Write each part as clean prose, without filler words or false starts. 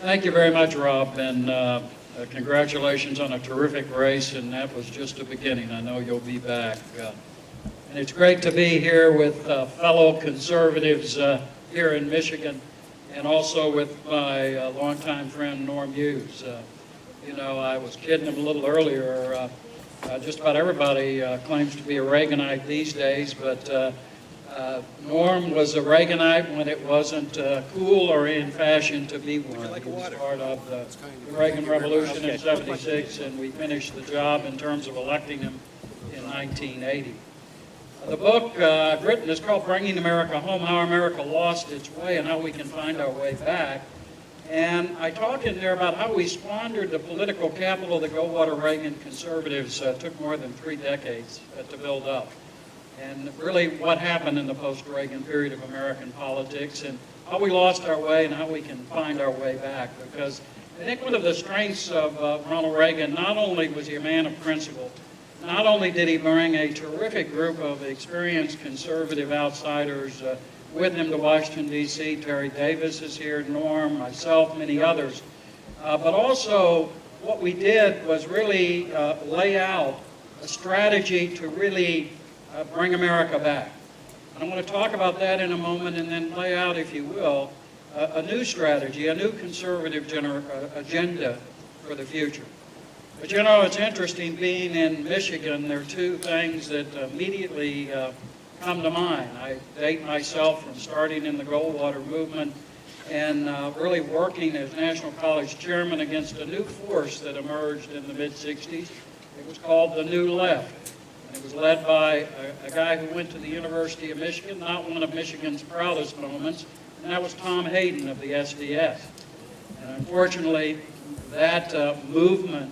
Thank you very much, Rob, and congratulations on a terrific race, and that was just the beginning. I know you'll be back. And it's great to be here with fellow conservatives here in Michigan, and also with my longtime friend Norm Hughes. You know, I was kidding him a little earlier. Just about everybody claims to be a Reaganite these days, but Norm was a Reaganite when it wasn't cool or in fashion to be one. He was part of the Reagan Revolution in '76, and we finished the job in terms of electing him in 1980. The book I've written is called Bringing America Home, How America Lost Its Way and How We Can Find Our Way Back. And I talk in there about how we squandered the political capital the Goldwater-Reagan conservatives took more than 3 decades to build up. And really what happened in the post-Reagan period of American politics and how we lost our way and how we can find our way back. Because I think one of the strengths of Ronald Reagan, not only was he a man of principle, not only did he bring a terrific group of experienced conservative outsiders with him to Washington, D.C. Terry Davis is here, Norm, myself, many others. But also what we did was really lay out a strategy to really bring America back. And I want to talk about that in a moment and then lay out, if you will, a new strategy, a new conservative agenda for the future. But you know, it's interesting being in Michigan, there are 2 things that immediately come to mind. I date myself from starting in the Goldwater movement and really working as National College Chairman against a new force that emerged in the mid-'60s. It was called the New Left. And it was led by a guy who went to the University of Michigan, not one of Michigan's proudest moments, and that was Tom Hayden of the SDS. And unfortunately, that movement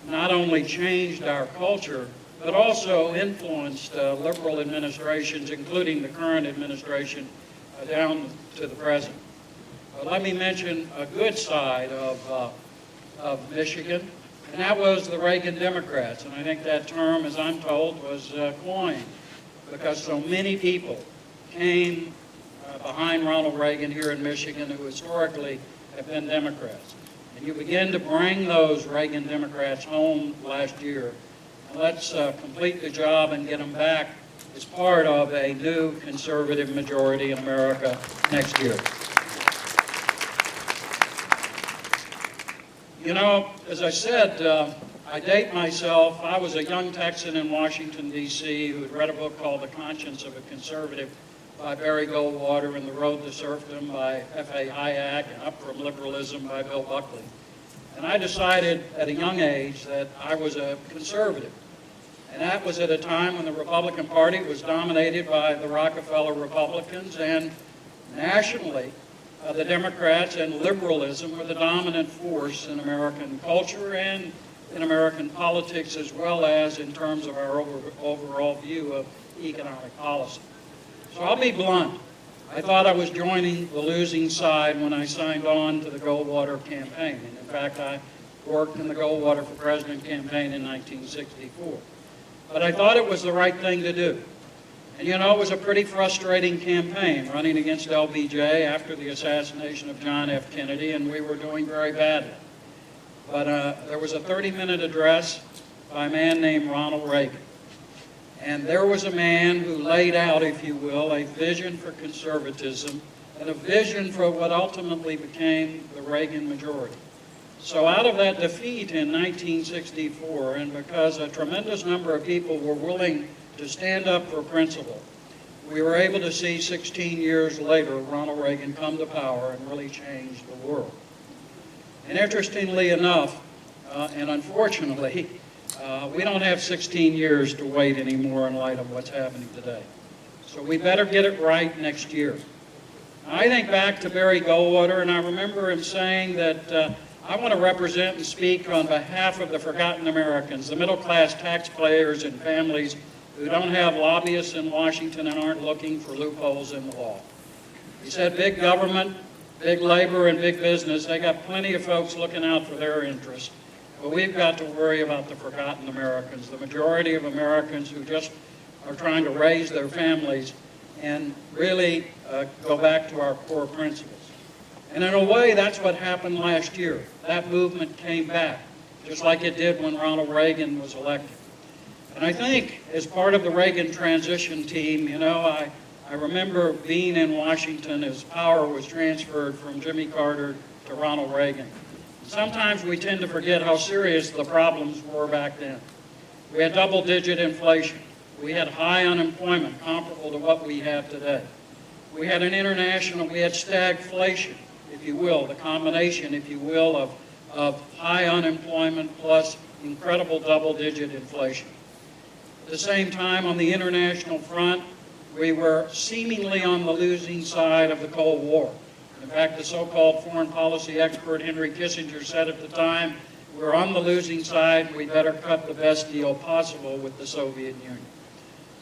not only changed our culture, but also influenced liberal administrations, including the current administration, down to the present. But let me mention a good side of Michigan, and that was the Reagan Democrats. And I think that term, as I'm told, was coined because so many people came behind Ronald Reagan here in Michigan who historically have been Democrats. And you begin to bring those Reagan Democrats home last year. And let's complete the job and get them back as part of a new conservative majority in America next year. You know, as I said, I date myself. I was a young Texan in Washington, D.C., who had read a book called The Conscience of a Conservative by Barry Goldwater and The Road to Serfdom by F.A. Hayek and Up from Liberalism by Bill Buckley. And I decided at a young age that I was a conservative. And that was at a time when the Republican Party was dominated by the Rockefeller Republicans, and nationally, the Democrats and liberalism were the dominant force in American culture and in American politics, as well as in terms of our overall view of economic policy. So I'll be blunt. I thought I was joining the losing side when I signed on to the Goldwater campaign. And in fact, I worked in the Goldwater for President campaign in 1964. But I thought it was the right thing to do. And you know, it was a pretty frustrating campaign running against LBJ after the assassination of John F. Kennedy, and we were doing very badly. But there was a 30-minute address by a man named Ronald Reagan. And there was a man who laid out, if you will, a vision for conservatism and a vision for what ultimately became the Reagan majority. So out of that defeat in 1964, and because a tremendous number of people were willing to stand up for principle, we were able to see 16 years later Ronald Reagan come to power and really change the world. And interestingly enough, and unfortunately, we don't have 16 years to wait anymore in light of what's happening today. So we better get it right next year. I think back to Barry Goldwater, and I remember him saying that I want to represent and speak on behalf of the forgotten Americans, the middle-class taxpayers and families who don't have lobbyists in Washington and aren't looking for loopholes in the law. He said big government, big labor, and big business, they got plenty of folks looking out for their interests. But we've got to worry about the forgotten Americans, the majority of Americans who just are trying to raise their families and really go back to our core principles. And in a way, that's what happened last year. That movement came back, just like it did when Ronald Reagan was elected. And I think as part of the Reagan transition team, I remember being in Washington as power was transferred from Jimmy Carter to Ronald Reagan. Sometimes we tend to forget how serious the problems were back then. We had double-digit inflation. We had high unemployment comparable to what we have today. We had stagflation, if you will, the combination, if you will, of high unemployment plus incredible double-digit inflation. At the same time, on the international front, we were seemingly on the losing side of the Cold War. In fact, the so-called foreign policy expert Henry Kissinger said at the time, we're on the losing side, we better cut the best deal possible with the Soviet Union.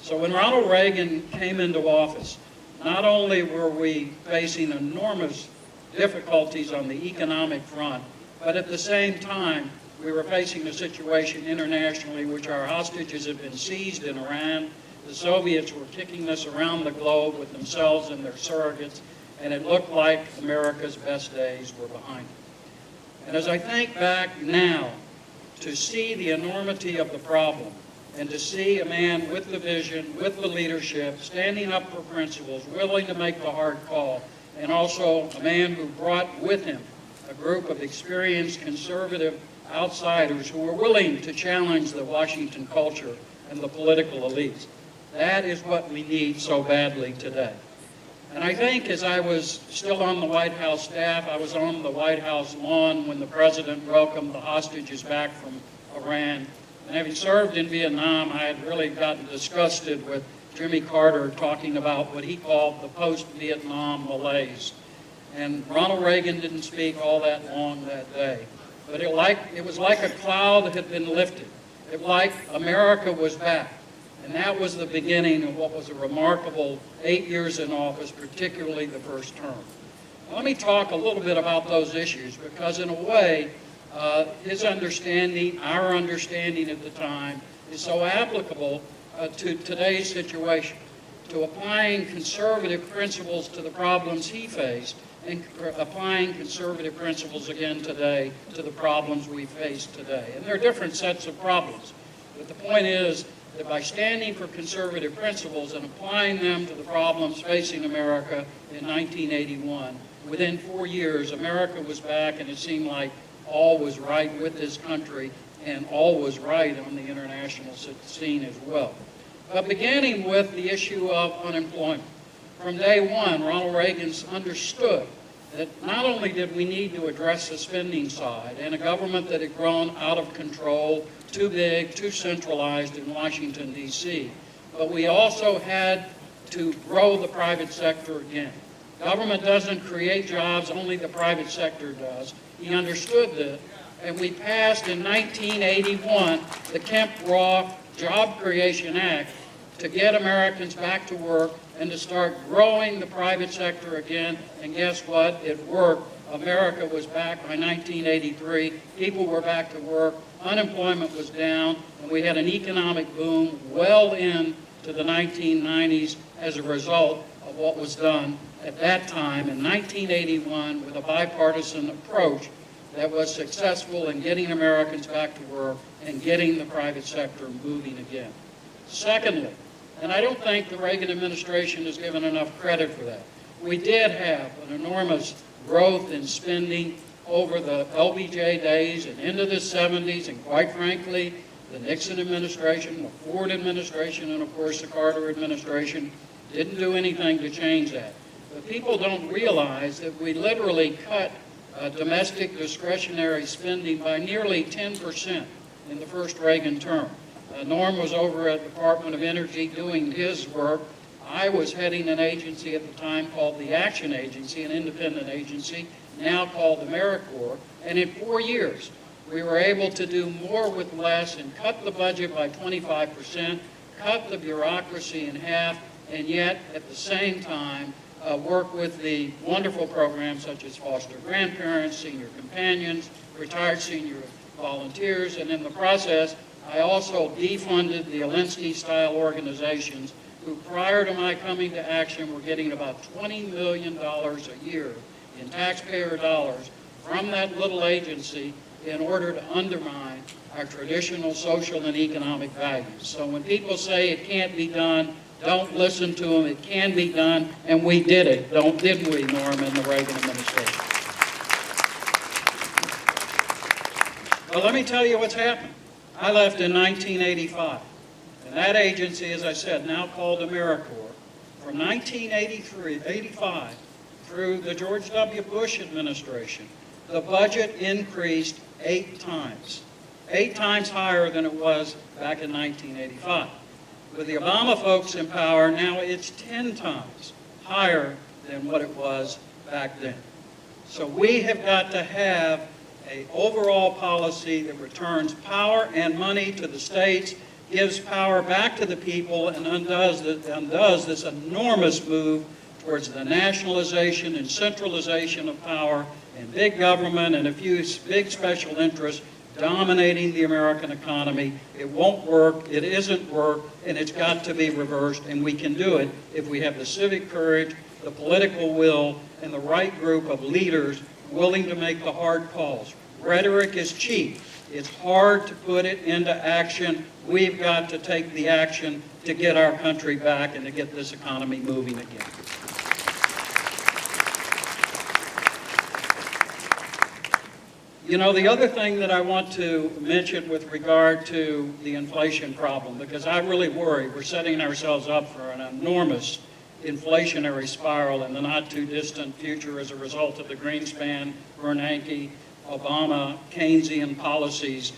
So when Ronald Reagan came into office, not only were we facing enormous difficulties on the economic front, but at the same time, we were facing a situation internationally which our hostages had been seized in Iran. The Soviets were kicking us around the globe with themselves and their surrogates, and it looked like America's best days were behind it. And as I think back now to see the enormity of the problem, and to see a man with the vision, with the leadership, standing up for principles, willing to make the hard call, and also a man who brought with him a group of experienced conservative outsiders who were willing to challenge the Washington culture and the political elites. That is what we need so badly today. And I think as I was still on the White House staff, I was on the White House lawn when the president welcomed the hostages back from Iran. And having served in Vietnam, I had really gotten disgusted with Jimmy Carter talking about what he called the post-Vietnam malaise. And Ronald Reagan didn't speak all that long that day. But it was like a cloud had been lifted. It was like America was back. And that was the beginning of what was a remarkable 8 years in office, particularly the first term. Let me talk a little bit about those issues, because in a way, his understanding, our understanding at the time, is so applicable to today's situation, to applying conservative principles to the problems he faced, and applying conservative principles again today to the problems we face today. And there are different sets of problems, but the point is that by standing for conservative principles and applying them to the problems facing America in 1981, within 4 years, America was back, and it seemed like all was right with this country, and all was right on the international scene as well. But beginning with the issue of unemployment. From day one, Ronald Reagan understood that not only did we need to address the spending side and a government that had grown out of control, too big, too centralized in Washington, D.C., but we also had to grow the private sector again. Government doesn't create jobs, only the private sector does. He understood that, and we passed in 1981 the Kemp-Roth Job Creation Act to get Americans back to work and to start growing the private sector again. And guess what? It worked. America was back by 1983. People were back to work. Unemployment was down, and we had an economic boom well into the 1990s as a result of what was done at that time in 1981 with a bipartisan approach that was successful in getting Americans back to work and getting the private sector moving again. Secondly, and I don't think the Reagan administration is given enough credit for that, we did have an enormous growth in spending over the LBJ days and into the 70s, and quite frankly, the Nixon administration, the Ford administration, and of course the Carter administration didn't do anything to change that. But people don't realize that we literally cut domestic discretionary spending by nearly 10% in the first Reagan term. Norm was over at the Department of Energy doing his work. I was heading an agency at the time called the Action Agency, an independent agency, now called AmeriCorps. And in 4 years, we were able to do more with less and cut the budget by 25%, cut the bureaucracy in half, and yet at the same time work with the wonderful programs such as foster grandparents, senior companions, retired senior volunteers, and in the process, I also defunded the Alinsky-style organizations who, prior to my coming to action, were getting about $20 million a year in taxpayer dollars from that little agency in order to undermine our traditional social and economic values. So when people say it can't be done, don't listen to them. It can be done, and we did it, didn't we, Norm, in the Reagan administration? Well, let me tell you what's happened. I left in 1985, and that agency, as I said, now called AmeriCorps, from 1985 through the George W. Bush administration, the budget increased 8 times. 8 times higher than it was back in 1985. With the Obama folks in power, now it's 10 times higher than what it was back then. So we have got to have an overall policy that returns power and money to the states, gives power back to the people, and undoes this enormous move towards the nationalization and centralization of power and big government and a few big special interests dominating the American economy. It won't work, it isn't work, and it's got to be reversed, and we can do it if we have the civic courage, the political will, and the right group of leaders willing to make the hard calls. Rhetoric is cheap. It's hard to put it into action. We've got to take the action to get our country back and to get this economy moving again. You know, the other thing that I want to mention with regard to the inflation problem, because I really worry we're setting ourselves up for an enormous inflationary spiral in the not-too-distant future as a result of the Greenspan, Bernanke, Obama, Keynesian policies,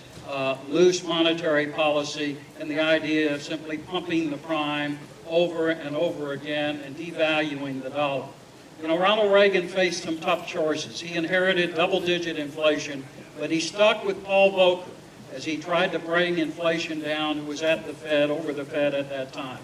loose monetary policy, and the idea of simply pumping the prime over and over again and devaluing the dollar. You know, Ronald Reagan faced some tough choices. He inherited double-digit inflation, but he stuck with Paul Volcker as he tried to bring inflation down, who was at the Fed, over the Fed at that time.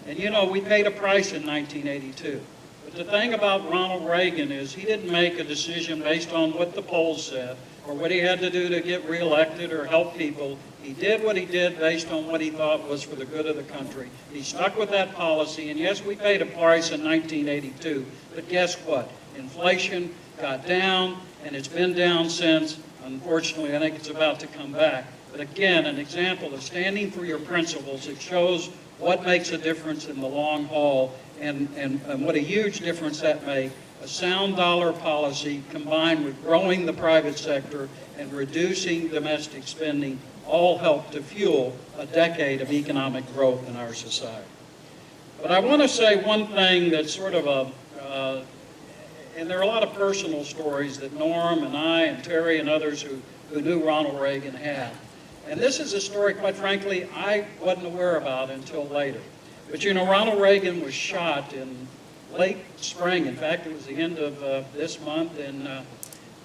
And you know, we paid a price in 1982. But the thing about Ronald Reagan is he didn't make a decision based on what the polls said or what he had to do to get reelected or help people. He did what he did based on what he thought was for the good of the country. He stuck with that policy, and yes, we paid a price in 1982, but guess what? Inflation got down, and it's been down since. Unfortunately, I think it's about to come back. But again, an example of standing for your principles. It shows what makes a difference in the long haul and what a huge difference that makes. A sound dollar policy combined with growing the private sector and reducing domestic spending all help to fuel a decade of economic growth in our society. But I want to say one thing that's sort of and there are a lot of personal stories that Norm and I and Terry and others who knew Ronald Reagan had. And this is a story, quite frankly, I wasn't aware about until later. But you know, Ronald Reagan was shot in late spring. In fact, it was the end of this month in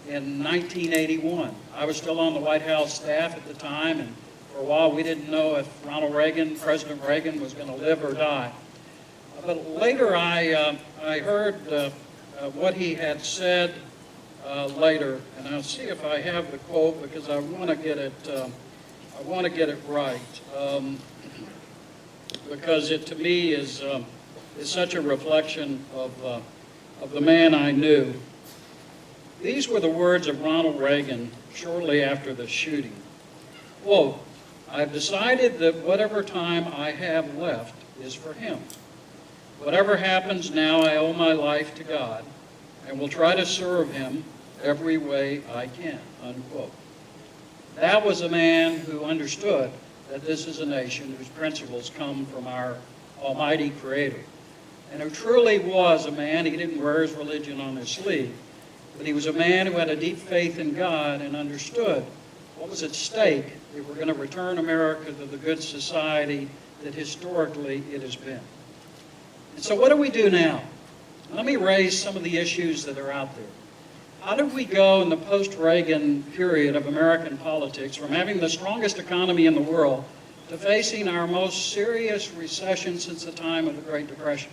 1981. I was still on the White House staff at the time, and for a while we didn't know if Ronald Reagan, President Reagan, was going to live or die. But later I heard what he had said later, and I'll see if I have the quote because I want to get it. I want to get it right because it to me is such a reflection of the man I knew. These were the words of Ronald Reagan shortly after the shooting. Quote, "I've decided that whatever time I have left is for him. Whatever happens now, I owe my life to God and will try to serve him every way I can," unquote. That was a man who understood that this is a nation whose principles come from our Almighty Creator, and who truly was a man. He didn't wear his religion on his sleeve, but he was a man who had a deep faith in God and understood what was at stake if we're going to return America to the good society that historically it has been. And so what do we do now? Let me raise some of the issues that are out there. How did we go in the post-Reagan period of American politics from having the strongest economy in the world to facing our most serious recession since the time of the Great Depression?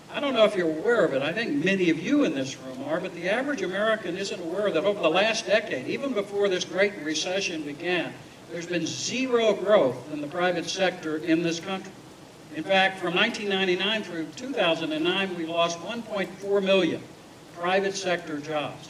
I don't know if you're aware of it. I think many of you in this room are, but the average American isn't aware that over the last decade, even before this Great Recession began, there's been zero growth in the private sector in this country. In fact, from 1999 through 2009, we lost 1.4 million private sector jobs.